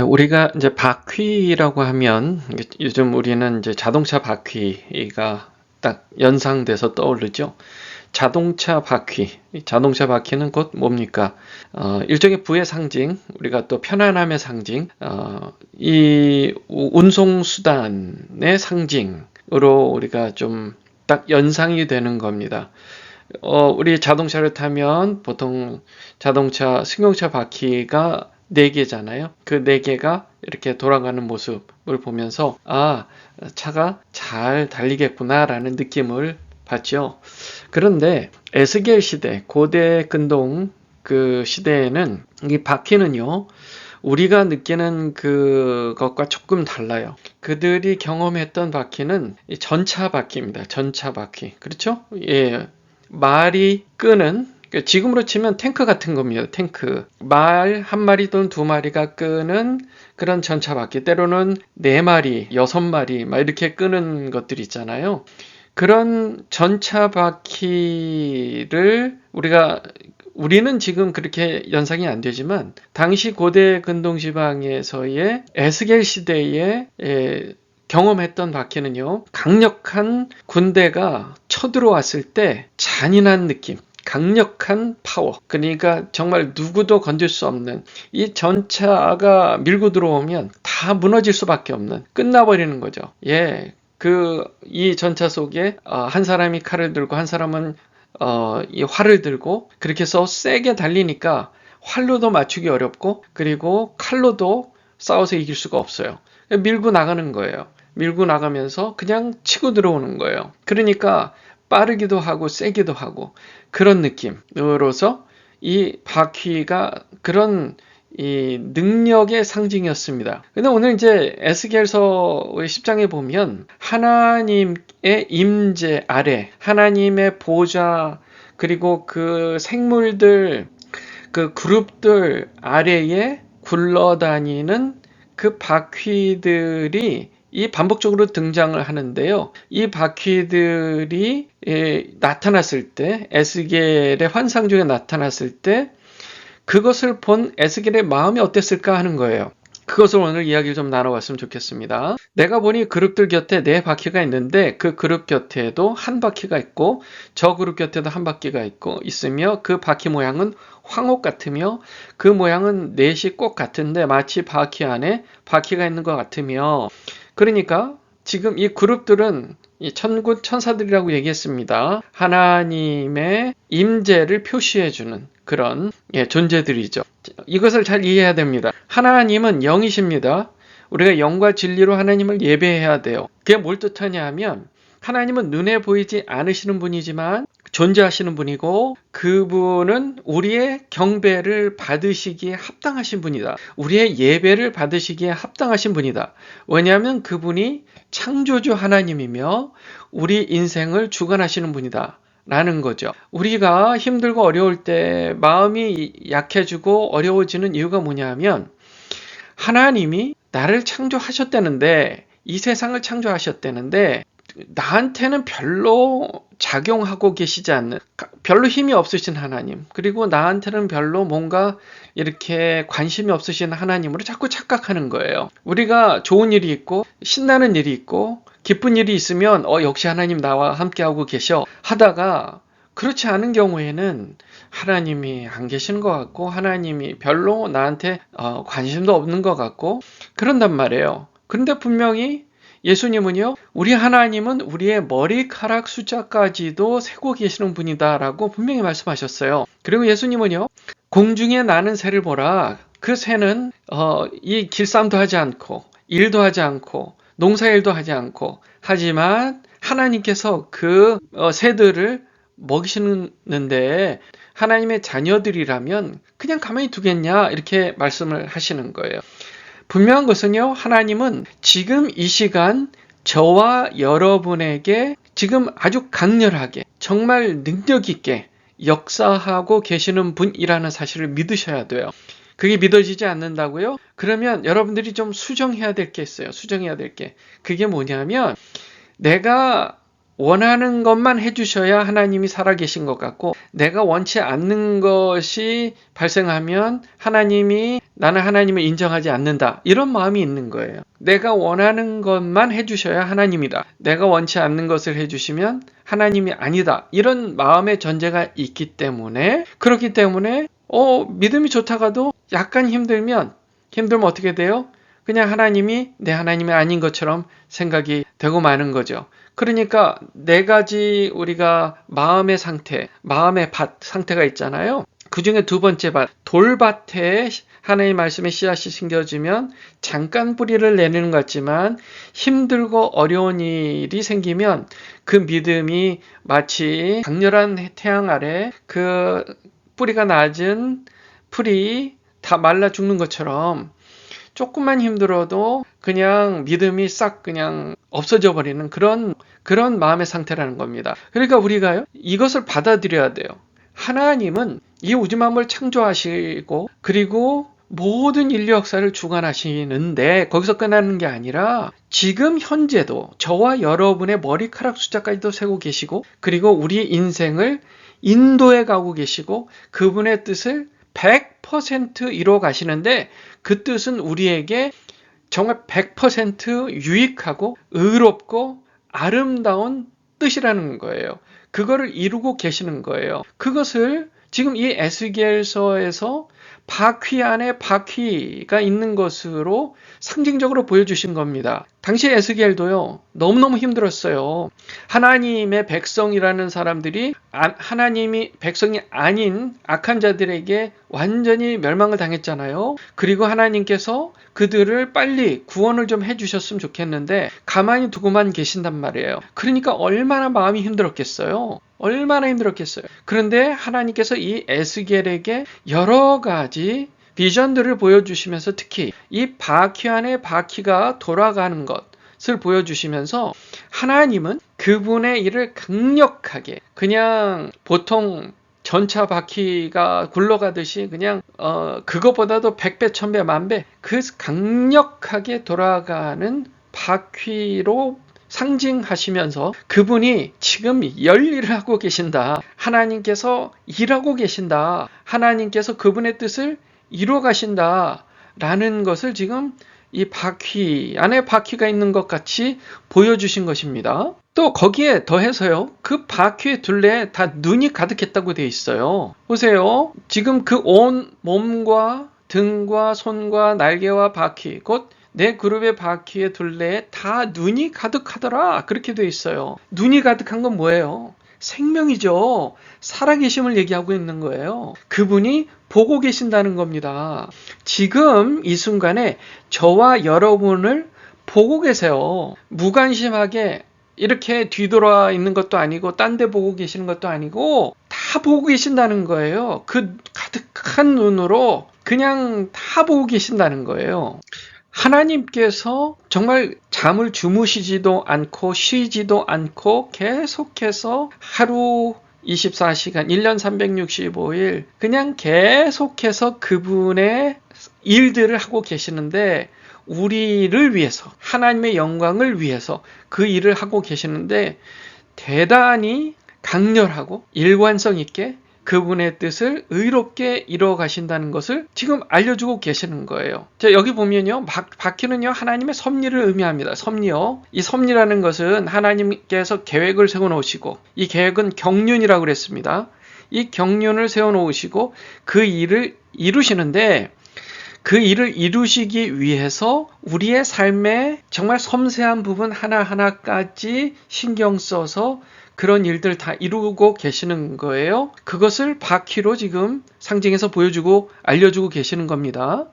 우리가 이제 바퀴라고 하면 요즘 우리는 이제 자동차 바퀴가 딱 연상돼서 떠오르죠. 자동차 바퀴. 자동차 바퀴는 곧 뭡니까? 일종의 부의 상징, 우리가 또 편안함의 상징, 이 운송수단의 상징으로 우리가 좀 딱 연상이 되는 겁니다. 우리 자동차를 타면 보통 자동차 승용차 바퀴가 4개잖아요. 그 4개가 이렇게 돌아가는 모습을 보면서 차가 잘 달리겠구나라는 느낌을 받죠. 그런데 에스겔 시대, 고대 근동 그 시대에는 이 바퀴는요, 우리가 느끼는 그것과 조금 달라요. 그들이 경험했던 바퀴는 전차 바퀴입니다. 전차 바퀴. 그렇죠? 예. 말이 끄는, 지금으로 치면 탱크 같은 겁니다. 탱크. 말 한 마리 또는 2마리가 끄는 그런 전차 바퀴. 때로는 4마리, 6마리 막 이렇게 끄는 것들 있잖아요. 그런 전차 바퀴를 우리는 지금 그렇게 연상이 안 되지만 당시 고대 근동지방에서의 에스겔 시대에 경험했던 바퀴는요, 강력한 군대가 쳐들어왔을 때 잔인한 느낌, 강력한 파워, 그러니까 정말 누구도 건질 수 없는, 이 전차가 밀고 들어오면 다 무너질 수밖에 없는, 끝나버리는 거죠. 이 전차 속에 한 사람이 칼을 들고 한 사람은 이 활을 들고 그렇게 해서 세게 달리니까 활로도 맞추기 어렵고, 그리고 칼로도 싸워서 이길 수가 없어요. 밀고 나가는 거예요. 밀고 나가면서 그냥 치고 들어오는 거예요. 그러니까 빠르기도 하고 세기도 하고 그런 느낌으로서 이 바퀴가 그런 이 능력의 상징이었습니다. 근데 오늘 이제 에스겔서 10장에 보면 하나님의 임재 아래, 하나님의 보좌, 그리고 그 생물들, 그 그룹들 아래에 굴러다니는 그 바퀴들이 반복적으로 등장을 하는데요. 이 바퀴들이 나타났을 때, 에스겔의 환상 중에 나타났을 때 그것을 본 에스겔의 마음이 어땠을까 하는 거예요. 그것을 오늘 이야기를 좀 나눠봤으면 좋겠습니다. 내가 보니 그룹들 곁에 4바퀴가 있는데 그 그룹 곁에도 한 바퀴가 있고 저 그룹 곁에도 한 바퀴가 있으며 그 바퀴 모양은 황옥 같으며 그 모양은 넷이 꼭 같은데 마치 바퀴 안에 바퀴가 있는 것 같으며, 그러니까 지금 이 그룹들은 이 천군 천사들이라고 얘기했습니다. 하나님의 임재를 표시해주는 그런 존재들이죠. 이것을 잘 이해해야 됩니다. 하나님은 영이십니다. 우리가 영과 진리로 하나님을 예배해야 돼요. 그게 뭘 뜻하냐 하면 하나님은 눈에 보이지 않으시는 분이지만 존재하시는 분이고, 그분은 우리의 경배를 받으시기에 합당하신 분이다. 우리의 예배를 받으시기에 합당하신 분이다. 왜냐하면 그분이 창조주 하나님이며 우리 인생을 주관하시는 분이다 라는 거죠. 우리가 힘들고 어려울 때 마음이 약해지고 어려워지는 이유가 뭐냐면 하나님이 나를 창조하셨다는데, 이 세상을 창조하셨다는데 나한테는 별로 작용하고 계시지 않는, 별로 힘이 없으신 하나님, 그리고 나한테는 별로 뭔가 이렇게 관심이 없으신 하나님으로 자꾸 착각하는 거예요. 우리가 좋은 일이 있고 신나는 일이 있고 기쁜 일이 있으면 역시 하나님 나와 함께하고 계셔 하다가, 그렇지 않은 경우에는 하나님이 안 계시는 것 같고 하나님이 별로 나한테 관심도 없는 것 같고 그런단 말이에요. 그런데 분명히 예수님은요, 우리 하나님은 우리의 머리카락 숫자까지도 세고 계시는 분이다라고 분명히 말씀하셨어요. 그리고 예수님은요, 공중에 나는 새를 보라. 그 새는 이 길쌈도 하지 않고 일도 하지 않고 농사일도 하지 않고, 하지만 하나님께서 그 새들을 먹이시는데 하나님의 자녀들이라면 그냥 가만히 두겠냐, 이렇게 말씀을 하시는 거예요. 분명한 것은요, 하나님은 지금 이 시간 저와 여러분에게 지금 아주 강렬하게 정말 능력 있게 역사하고 계시는 분이라는 사실을 믿으셔야 돼요. 그게 믿어지지 않는다고요? 그러면 여러분들이 좀 수정해야 될 게 있어요. 수정해야 될 게. 그게 뭐냐면 내가 원하는 것만 해주셔야 하나님이 살아계신 것 같고, 내가 원치 않는 것이 발생하면 하나님이 나는 하나님을 인정하지 않는다. 이런 마음이 있는 거예요. 내가 원하는 것만 해주셔야 하나님이다. 내가 원치 않는 것을 해주시면 하나님이 아니다. 이런 마음의 전제가 있기 때문에, 그렇기 때문에 믿음이 좋다가도 약간 힘들면 어떻게 돼요? 그냥 하나님이 내 하나님이 아닌 것처럼 생각이 되고 마는 거죠. 그러니까 네 가지 우리가 마음의 상태, 마음의 밭 상태가 있잖아요. 그 중에 두 번째 밭, 돌밭에 하나님의 말씀의 씨앗이 심겨지면 잠깐 뿌리를 내리는 것 같지만 힘들고 어려운 일이 생기면 그 믿음이 마치 강렬한 태양 아래 그 뿌리가 낮은 풀이 다 말라 죽는 것처럼 조금만 힘들어도 그냥 믿음이 싹 그냥 없어져 버리는 그런 마음의 상태라는 겁니다. 그러니까 우리가요, 이것을 받아들여야 돼요. 하나님은 이 우주 만물을 창조하시고 그리고 모든 인류 역사를 주관하시는데 거기서 끝나는 게 아니라 지금 현재도 저와 여러분의 머리카락 숫자까지도 세고 계시고 그리고 우리 인생을 인도해 가고 계시고 그분의 뜻을 100% 이루어 가시는데 그 뜻은 우리에게 정말 100% 유익하고 의롭고 아름다운 뜻이라는 거예요. 그거를 이루고 계시는 거예요. 그것을 지금 이 에스겔서에서 바퀴 안에 바퀴가 있는 것으로 상징적으로 보여주신 겁니다. 당시 에스겔도요, 너무너무 힘들었어요. 하나님의 백성이라는 사람들이 하나님이 백성이 아닌 악한 자들에게 완전히 멸망을 당했잖아요. 그리고 하나님께서 그들을 빨리 구원을 좀 해주셨으면 좋겠는데 가만히 두고만 계신단 말이에요. 그러니까 얼마나 마음이 힘들었겠어요. 얼마나 힘들었겠어요. 그런데 하나님께서 이 에스겔에게 여러 가지 비전들을 보여주시면서 특히 이 바퀴 안에 바퀴가 돌아가는 것을 보여주시면서 하나님은 그분의 일을 강력하게 그냥 보통 전차 바퀴가 굴러가듯이 그냥 그것보다도 100배, 1000배, 만배 그 강력하게 돌아가는 바퀴로 상징하시면서 그분이 지금 열일을 하고 계신다. 하나님께서 일하고 계신다. 하나님께서 그분의 뜻을 이루어 가신다. 라는 것을 지금 이 바퀴 안에 바퀴가 있는 것 같이 보여주신 것입니다. 또 거기에 더해서요. 그 바퀴의 둘레에 다 눈이 가득했다고 되어 있어요. 보세요. 지금 그 온 몸과 등과 손과 날개와 바퀴 곧 내 그룹의 바퀴의 둘레에 다 눈이 가득하더라. 그렇게 되어 있어요. 눈이 가득한 건 뭐예요? 생명이죠. 살아계심을 얘기하고 있는 거예요. 그분이 보고 계신다는 겁니다. 지금 이 순간에 저와 여러분을 보고 계세요. 무관심하게 이렇게 뒤돌아 있는 것도 아니고 딴 데 보고 계시는 것도 아니고 다 보고 계신다는 거예요. 그 가득한 눈으로 그냥 다 보고 계신다는 거예요. 하나님께서 정말 잠을 주무시지도 않고 쉬지도 않고 계속해서 하루 24시간, 1년 365일 그냥 계속해서 그분의 일들을 하고 계시는데 우리를 위해서 하나님의 영광을 위해서 그 일을 하고 계시는데 대단히 강렬하고 일관성 있게 그분의 뜻을 의롭게 이루어 가신다는 것을 지금 알려주고 계시는 거예요. 자, 여기 보면요. 바퀴는요. 하나님의 섭리를 의미합니다. 섭리요. 이 섭리라는 것은 하나님께서 계획을 세워놓으시고 이 계획은 경륜이라고 그랬습니다. 이 경륜을 세워놓으시고 그 일을 이루시는데 그 일을 이루시기 위해서 우리의 삶의 정말 섬세한 부분 하나하나까지 신경 써서 그런 일들 다 이루고 계시는 거예요. 그것을 바퀴로 지금 상징해서 보여주고 알려주고 계시는 겁니다.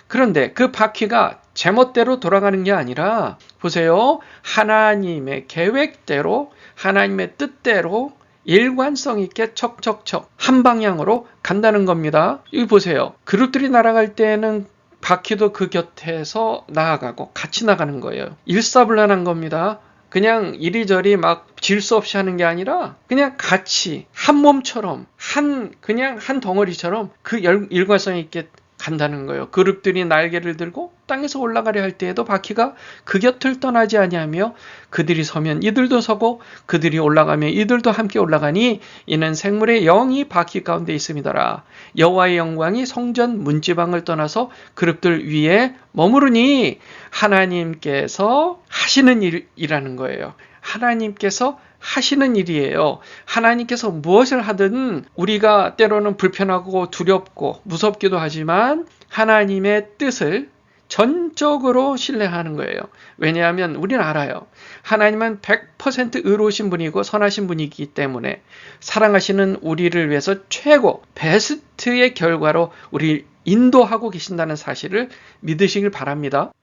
그런데 그 바퀴가 제멋대로 돌아가는 게 아니라 보세요. 하나님의 계획대로 하나님의 뜻대로 일관성 있게 척척척 한 방향으로 간다는 겁니다. 여기 보세요. 그룹들이 날아갈 때는 바퀴도 그 곁에서 나아가고 같이 나가는 거예요. 일사불란한 겁니다. 그냥 이리저리 막 질수 없이 하는 게 아니라 그냥 같이 한 몸처럼 그냥 한 덩어리처럼 그 일관성 있게 간다는 거예요. 그룹들이 날개를 들고 땅에서 올라가려 할 때에도 바퀴가 그 곁을 떠나지 아니하며 그들이 서면 이들도 서고 그들이 올라가면 이들도 함께 올라가니 이는 생물의 영이 바퀴 가운데 있음이더라. 여호와의 영광이 성전 문지방을 떠나서 그룹들 위에 머무르니 하나님께서 하시는 일이라는 거예요. 하나님께서 하시는 일이에요. 하나님께서 무엇을 하든 우리가 때로는 불편하고 두렵고 무섭기도 하지만 하나님의 뜻을 전적으로 신뢰하는 거예요. 왜냐하면 우리는 알아요. 하나님은 100% 의로우신 분이고 선하신 분이기 때문에 사랑하시는 우리를 위해서 최고 베스트의 결과로 우리를 인도하고 계신다는 사실을 믿으시길 바랍니다.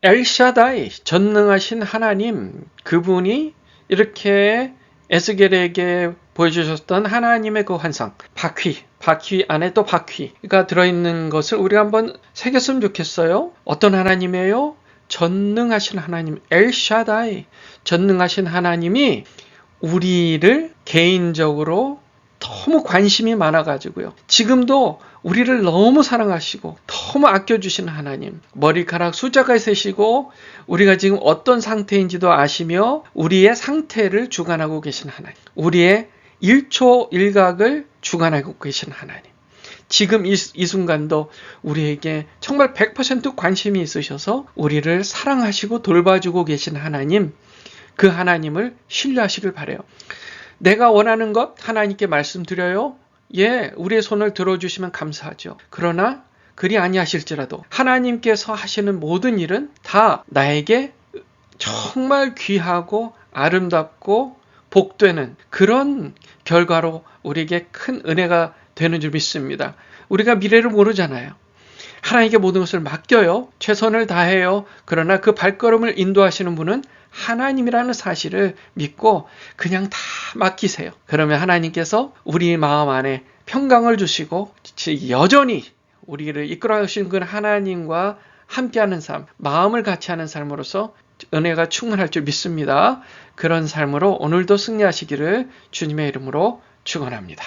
엘샤다이, 전능하신 하나님, 그분이 이렇게 에스겔에게 보여주셨던 하나님의 그 환상, 바퀴 안에 또 바퀴가 들어있는 것을 우리가 한번 새겼으면 좋겠어요. 어떤 하나님이에요? 전능하신 하나님, 엘샤다이, 전능하신 하나님이 우리를 개인적으로 너무 관심이 많아가지고요. 지금도 우리를 너무 사랑하시고 너무 아껴주시는 하나님, 머리카락 숫자가 세시고 우리가 지금 어떤 상태인지도 아시며 우리의 상태를 주관하고 계신 하나님, 우리의 일초일각을 주관하고 계신 하나님, 지금 이 순간도 우리에게 정말 100% 관심이 있으셔서 우리를 사랑하시고 돌봐주고 계신 하나님, 그 하나님을 신뢰하시길 바라요. 내가 원하는 것 하나님께 말씀드려요. 예, 우리의 손을 들어주시면 감사하죠. 그러나 그리 아니하실지라도 하나님께서 하시는 모든 일은 다 나에게 정말 귀하고 아름답고 복되는 그런 결과로 우리에게 큰 은혜가 되는 줄 믿습니다. 우리가 미래를 모르잖아요. 하나님께 모든 것을 맡겨요. 최선을 다해요. 그러나 그 발걸음을 인도하시는 분은 하나님이라는 사실을 믿고 그냥 다 맡기세요. 그러면 하나님께서 우리 마음 안에 평강을 주시고 여전히 우리를 이끌어 가시는 그 하나님과 함께하는 삶, 마음을 같이 하는 삶으로서 은혜가 충만할 줄 믿습니다. 그런 삶으로 오늘도 승리하시기를 주님의 이름으로 축원합니다.